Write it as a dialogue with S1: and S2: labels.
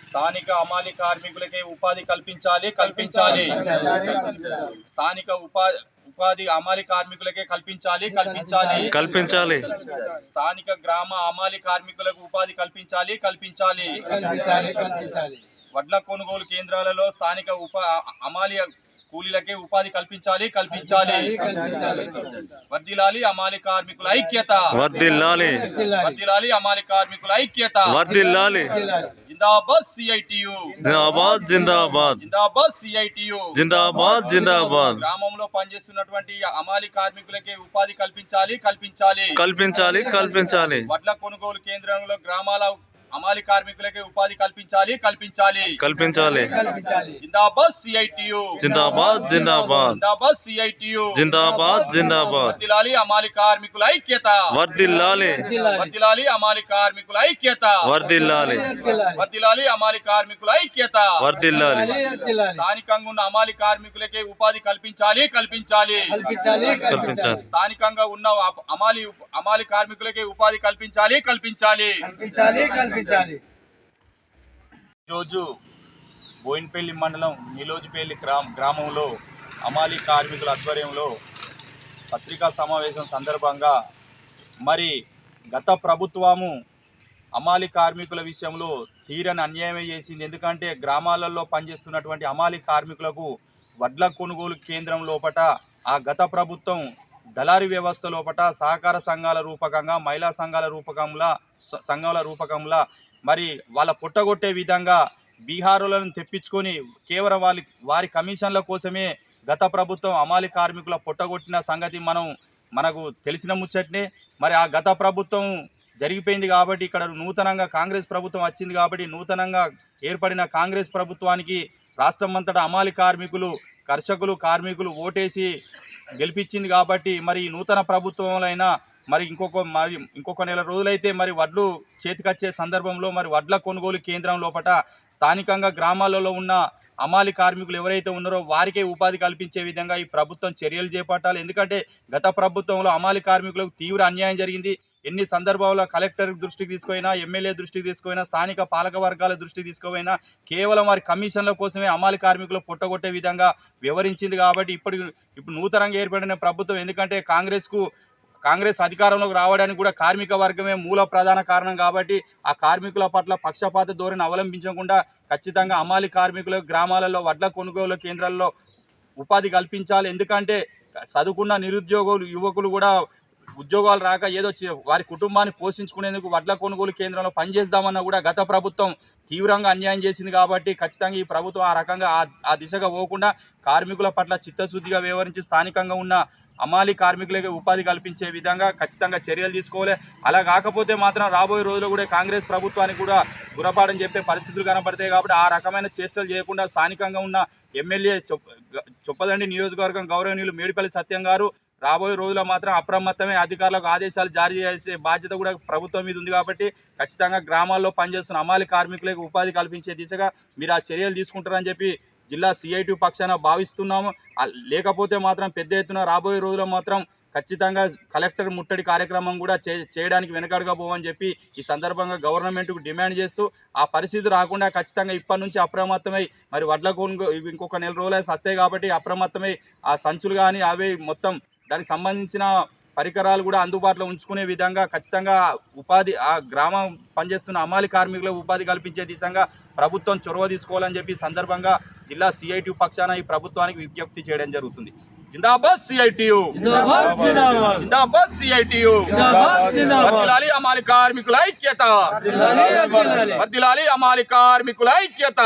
S1: స్థానిక అమాలి కార్మికులకే ఉపాధి కల్పించాలి స్థానిక ఉపాధి అమాలి కార్మికులకే కల్పించాలి స్థానిక గ్రామ అమాలి కార్మికులకు ఉపాధి కల్పించాలి వడ్ల కొనుగోలు కేంద్రాలలో స్థానిక అమాలి కూలీలకే ఉపాధి కల్పించాలి వర్ధిల్లాలి అమాలి కార్మికుల ఐక్యత వర్ధిల్లాలి అమాలి కార్మికుల ఐక్యత జిందాబాద్ సిఐటియు జిందాబాద్ గ్రామంలో పనిచేస్తున్నటువంటి అమాలి కార్మికులకే ఉపాధి కల్పించాలి వడ్ల కొనుగోలు కేంద్రంలో గ్రామాల అమాలి కార్మికులకే ఉపాధి కల్పించాలి జిందాబాద్ సిఐటియు వర్ధిల్లాలి అమాలి కార్మికుల ఐక్యత వర్ధిల్లాలి అమాలి కార్మికుల ఐక్యత స్థానికంగా ఉన్న అమాలి కార్మికులకే ఉపాధి కల్పించాలి స్థానికంగా ఉన్న అమాలి కార్మికులకే ఉపాధి కల్పించాలి ఈరోజు బోయిన్పల్లి మండలం నిలోజిపల్లి గ్రామంలో అమాలి కార్మికుల ఆధ్వర్యంలో పత్రికా సమావేశం సందర్భంగా మరి గత ప్రభుత్వము అమాలి కార్మికుల విషయంలో తీరని అన్యాయం చేసింది. ఎందుకంటే గ్రామాలలో పనిచేస్తున్నటువంటి అమాలి కార్మికులకు వడ్ల కొనుగోలు కేంద్రం లోపట ఆ గత ప్రభుత్వం దళారీ వ్యవస్థ లోపట సహకార సంఘాల రూపకంగా మహిళా సంఘాల రూపకంలా మరి వాళ్ళ పుట్టగొట్టే విధంగా బీహారులను తెప్పించుకొని కేవలం వారి కమిషన్ల కోసమే గత ప్రభుత్వం అమాలి కార్మికుల పుట్టగొట్టిన సంగతి మనకు తెలిసిన ముచ్చట్నే. మరి ఆ గత ప్రభుత్వం జరిగిపోయింది కాబట్టి ఇక్కడ నూతనంగా కాంగ్రెస్ ప్రభుత్వం వచ్చింది కాబట్టి నూతనంగా ఏర్పడిన కాంగ్రెస్ ప్రభుత్వానికి రాష్ట్రం అంతటా అమాలి కార్మికులు ఓటేసి గెలిపించింది కాబట్టి మరి నూతన ప్రభుత్వంలో మరి ఇంకొక నెల రోజులైతే మరి వడ్లు చేతికొచ్చే సందర్భంలో మరి వడ్ల కొనుగోలు కేంద్రం లోపట స్థానికంగా గ్రామాలలో ఉన్న అమాలి కార్మికులు ఎవరైతే ఉన్నారో వారికే ఉపాధి కల్పించే విధంగా ఈ ప్రభుత్వం చర్యలు చేపట్టాలి. ఎందుకంటే గత ప్రభుత్వంలో అమాలి కార్మికులకు తీవ్ర అన్యాయం జరిగింది. ఎన్ని సందర్భాల్లో కలెక్టర్ దృష్టికి తీసుకుపోయినా, ఎమ్మెల్యే దృష్టికి తీసుకుపోయినా, స్థానిక పాలక వర్గాల దృష్టికి తీసుకుపోయినా కేవలం వారి కమిషన్ల కోసమే అమాలి కార్మికులు పొట్టగొట్టే విధంగా వివరించింది. కాబట్టి ఇప్పుడు నూతనంగా ఏర్పడిన ప్రభుత్వం ఎందుకంటే కాంగ్రెస్ అధికారంలోకి రావడానికి కూడా కార్మిక వర్గమే మూల ప్రధాన కారణం కాబట్టి ఆ కార్మికుల పట్ల పక్షపాత ధోరణి అవలంబించకుండా ఖచ్చితంగా అమాలి కార్మికులకు గ్రామాలలో వడ్ల కొనుగోలు కేంద్రాల్లో ఉపాధి కల్పించాలి. ఎందుకంటే చదువుకున్న యువకులు కూడా ఉద్యోగాలు రాక ఏదో వారి కుటుంబాన్ని పోషించుకునేందుకు వడ్ల కొనుగోలు కేంద్రంలో పనిచేద్దామన్నా కూడా గత ప్రభుత్వం తీవ్రంగా అన్యాయం చేసింది. కాబట్టి ఖచ్చితంగా ఈ ప్రభుత్వం ఆ రకంగా ఆ దిశగా పోకుండా కార్మికుల పట్ల చిత్తశుద్ధిగా వ్యవహరించి స్థానికంగా ఉన్న అమాలి కార్మికులకి ఉపాధి కల్పించే విధంగా ఖచ్చితంగా చర్యలు తీసుకోవాలి. అలా కాకపోతే మాత్రం రాబోయే రోజుల్లో కూడా కాంగ్రెస్ ప్రభుత్వానికి కూడా గుణపాఠం చెప్పే పరిస్థితులు కనబడతాయి. కాబట్టి ఆ రకమైన చేష్టలు చేయకుండా స్థానికంగా ఉన్న ఎమ్మెల్యే చొప్పదండి నియోజకవర్గం గౌరవనీయులు మేడిపల్లి సత్యం గారు రాబోయే రోజుల్లో మాత్రం అప్రమత్తమే అధికారులకు ఆదేశాలు జారీ చేసే బాధ్యత కూడా ప్రభుత్వం మీద ఉంది. కాబట్టి ఖచ్చితంగా గ్రామాల్లో పనిచేస్తున్న అమాలి కార్మికులకు ఉపాధి కల్పించే దిశగా మీరు ఆ చర్యలు తీసుకుంటారని చెప్పి జిల్లా సిఐటి పక్షాన భావిస్తున్నాము. లేకపోతే మాత్రం పెద్ద ఎత్తున రాబోయే రోజుల్లో మాత్రం ఖచ్చితంగా కలెక్టర్ ముట్టడి కార్యక్రమం కూడా చేయడానికి వెనకడుగా పోవని చెప్పి ఈ సందర్భంగా గవర్నమెంట్కు డిమాండ్ చేస్తూ ఆ పరిస్థితి రాకుండా ఖచ్చితంగా ఇప్పటి నుంచి అప్రమత్తమై మరి వడ్ల కొనుగోలు ఇంకొక నెల రోజులు వస్తాయి కాబట్టి అప్రమత్తమై ఆ సంచులు కానీ అవి మొత్తం దానికి సంబంధించిన పరికరాలు కూడా అందుబాటులో ఉంచుకునే విధంగా ఖచ్చితంగా ఉపాధి ఆ గ్రామం పనిచేస్తున్న అమాలి కార్మికులకు ఉపాధి కల్పించే దిశగా ప్రభుత్వం చొరవ తీసుకోవాలని చెప్పి సందర్భంగా జిల్లా సిఐటి పక్షాన ఈ ప్రభుత్వానికి విజ్ఞప్తి చేయడం jరుగుతుంది. జిందాబాద్ సిఐటియు, జిందాబాద్ సిఐటియు, వర్ధిల్లాలి అమాలి కార్మికుల ఐక్యత, వర్ధిల్లాలి అమాలి కార్మికుల ఐక్యత.